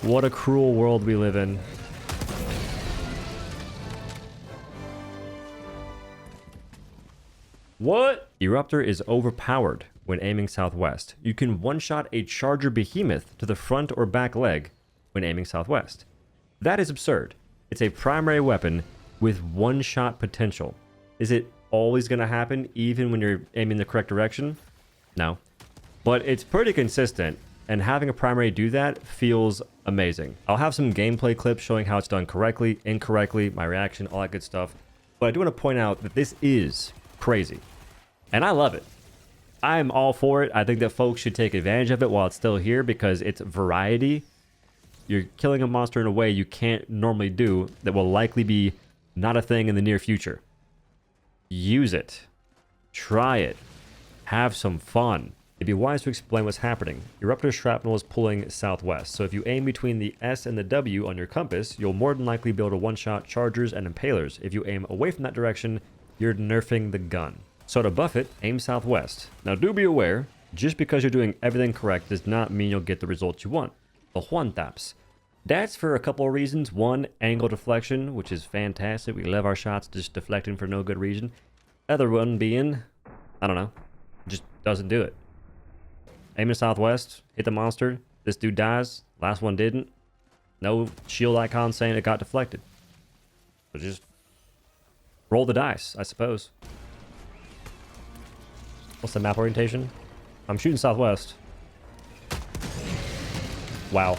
What a cruel world we live in. What? Eruptor is overpowered when aiming southwest. You can one-shot a charger behemoth to the front or back leg when aiming southwest. That is absurd. It's a primary weapon with one-shot potential. Is it always going to happen even when you're aiming the correct direction? No. But it's pretty consistent, and having a primary do that feels amazing. I'll have some gameplay clips showing how it's done correctly, incorrectly, my reaction, all that good stuff. But I do want to point out that this is crazy. And I love it. I'm all for it. I think that folks should take advantage of it while it's still here because it's variety. You're killing a monster in a way you can't normally do that will likely be not a thing in the near future. Use it. Try it. Have some fun. It'd be wise to explain what's happening. Eruptor shrapnel is pulling southwest, so if you aim between the S and the W on your compass, you'll more than likely be able to one-shot chargers and impalers. If you aim away from that direction, you're nerfing the gun. So to buff it, aim southwest. Now do be aware, just because you're doing everything correct does not mean you'll get the results you want. The Juan taps. That's for a couple of reasons. One, angle deflection, which is fantastic. We love our shots just deflecting for no good reason. Other one being, I don't know, just doesn't do it. Aim to southwest, hit the monster. This dude dies. Last one didn't. No shield icon saying it got deflected. So just roll the dice, I suppose. What's the map orientation? I'm shooting southwest. Wow.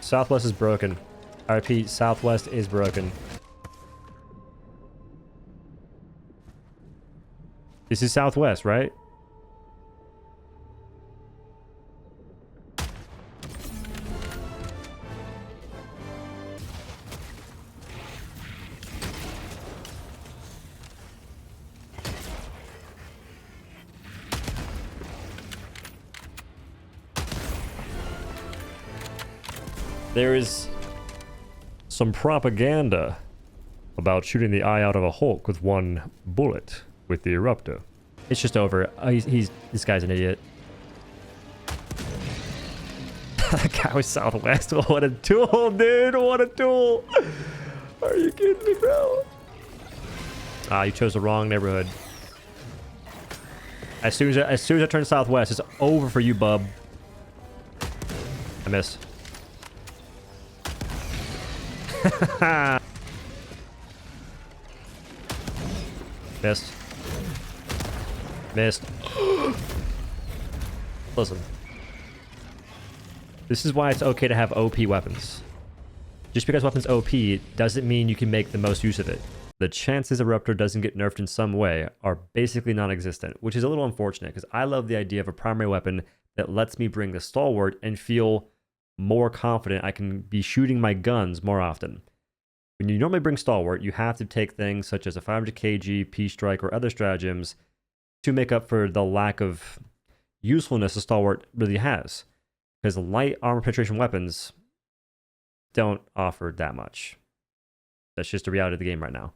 Southwest is broken. I repeat, southwest is broken. This is southwest, right? There is some propaganda about shooting the eye out of a Hulk with one bullet with the Eruptor. It's just over. This guy's an idiot. That guy was southwest. What a tool, dude! What a tool! Are you kidding me, bro? Ah, you chose the wrong neighborhood. As soon as I turn southwest, it's over for you, bub. I missed. Missed. Missed. Listen. This is why it's okay to have OP weapons. Just because weapon's OP doesn't mean you can make the most use of it. The chances Eruptor doesn't get nerfed in some way are basically non-existent, which is a little unfortunate because I love the idea of a primary weapon that lets me bring the stalwart and feel more confident I can be shooting my guns more often. When you normally bring stalwart, you have to take things such as a 500 kg, P-strike, or other stratagems to make up for the lack of usefulness a stalwart really has. Because light armor penetration weapons don't offer that much. That's just the reality of the game right now.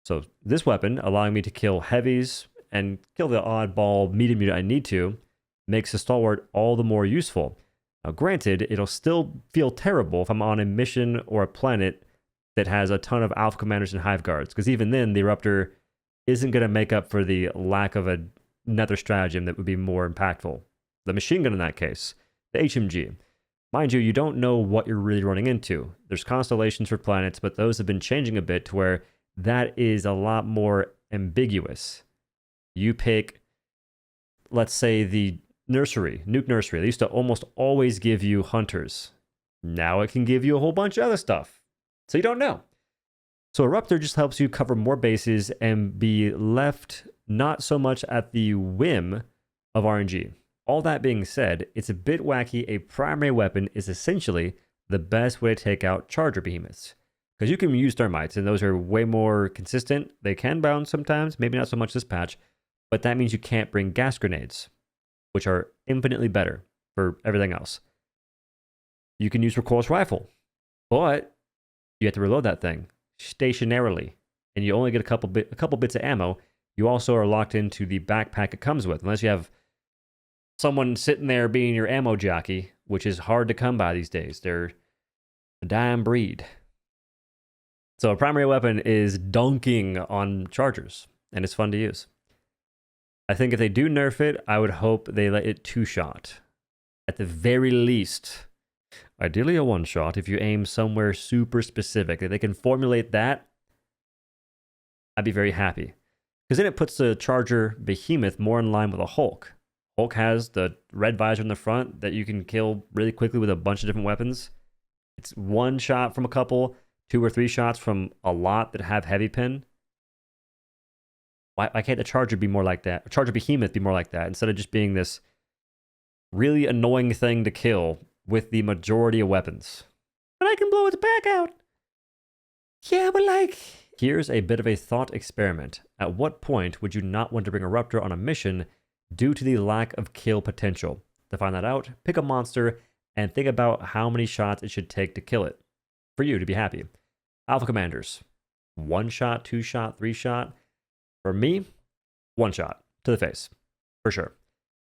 So this weapon, allowing me to kill heavies and kill the oddball medium unit I need to, makes the stalwart all the more useful. Now granted, it'll still feel terrible if I'm on a mission or a planet that has a ton of alpha commanders and hive guards, because even then the Eruptor isn't going to make up for the lack of another stratagem that would be more impactful. The machine gun in that case, the HMG. Mind you, you don't know what you're really running into. There's constellations for planets, but those have been changing a bit to where that is a lot more ambiguous. You pick, let's say, the nursery, nuke nursery. They used to almost always give you hunters. Now it can give you a whole bunch of other stuff. So you don't know. So Eruptor just helps you cover more bases and be left not so much at the whim of RNG. All that being said, it's a bit wacky. A primary weapon is essentially the best way to take out charger behemoths. Because you can use thermites, and those are way more consistent. They can bounce sometimes, maybe not so much this patch, but that means you can't bring gas grenades, which are infinitely better for everything else. You can use recoilless rifle, but you have to reload that thing stationarily, and you only get a couple bits of ammo. you also are locked into the backpack it comes with, unless you have someone sitting there being your ammo jockey, which is hard to come by these days. They're a dying breed. So a primary weapon is dunking on chargers, and it's fun to use. I think if they do nerf it, I would hope they let it two-shot. At the very least, ideally a one-shot if you aim somewhere super specific. If they can formulate that, I'd be very happy. Because then it puts the charger behemoth more in line with a Hulk. Hulk has the red visor in the front that you can kill really quickly with a bunch of different weapons. It's one shot from a couple, 2 or 3 shots from a lot that have heavy pin. Why can't the charger be more like that? Charger behemoth be more like that instead of just being this really annoying thing to kill with the majority of weapons? But I can blow its back out. Yeah, but like... Here's a bit of a thought experiment. At what point would you not want to bring Eruptor on a mission due to the lack of kill potential? To find that out, pick a monster and think about how many shots it should take to kill it for you to be happy. Alpha Commanders. 1 shot, 2 shot, 3 shot. For me, 1 shot to the face, for sure.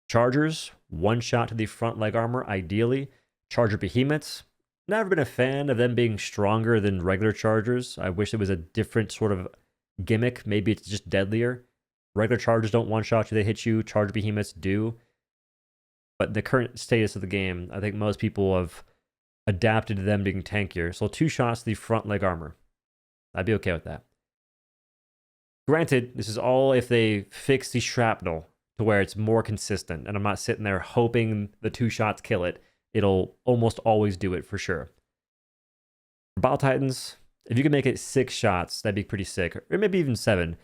Chargers, 1 shot to the front leg armor, ideally. Charger behemoths, never been a fan of them being stronger than regular chargers. I wish it was a different sort of gimmick. Maybe it's just deadlier. Regular chargers don't one-shot you, they hit you. Charger behemoths do. But the current status of the game, I think most people have adapted to them being tankier. So 2 shots to the front leg armor. I'd be okay with that. Granted, this is all if they fix the shrapnel to where it's more consistent, and I'm not sitting there hoping the 2 shots kill it. It'll almost always do it for sure. For Battle Titans, if you can make it 6 shots, that'd be pretty sick, or maybe even 7.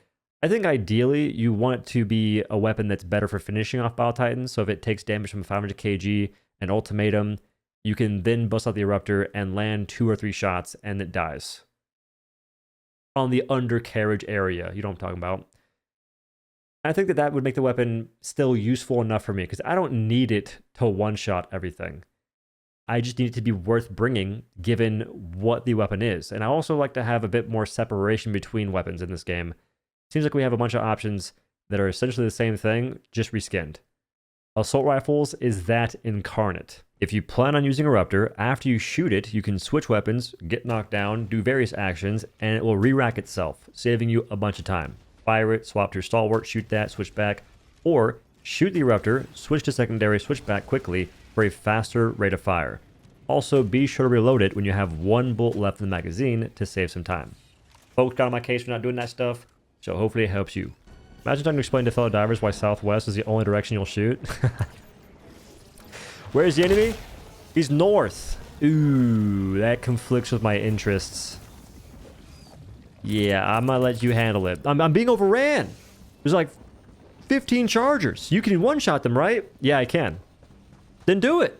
I think ideally you want it to be a weapon that's better for finishing off Battle Titans, so if it takes damage from 500 kg and ultimatum, you can then bust out the Eruptor and land 2 or 3 shots and it dies. On the undercarriage area, you know what I'm talking about. I think that would make the weapon still useful enough for me, because I don't need it to one-shot everything. I just need it to be worth bringing, given what the weapon is. And I also like to have a bit more separation between weapons in this game. Seems like we have a bunch of options that are essentially the same thing, just reskinned. Assault rifles is that incarnate. If you plan on using Eruptor, after you shoot it, you can switch weapons, get knocked down, do various actions, and it will re-rack itself, saving you a bunch of time. Fire it, swap to your stalwart, shoot that, switch back, or shoot the Eruptor, switch to secondary, switch back quickly for a faster rate of fire. Also, be sure to reload it when you have 1 bullet left in the magazine to save some time. Folks got on my case for not doing that stuff, so hopefully it helps you. Imagine trying to explain to fellow divers why southwest is the only direction you'll shoot. Where's the enemy? He's north. Ooh, that conflicts with my interests. Yeah, I'm gonna let you handle it. I'm being overran. There's like 15 chargers. You can one-shot them, right? Yeah, I can. Then do it.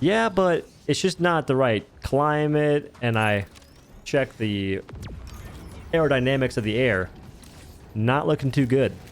Yeah, but it's just not the right climate, and I check the aerodynamics of the air. Not looking too good.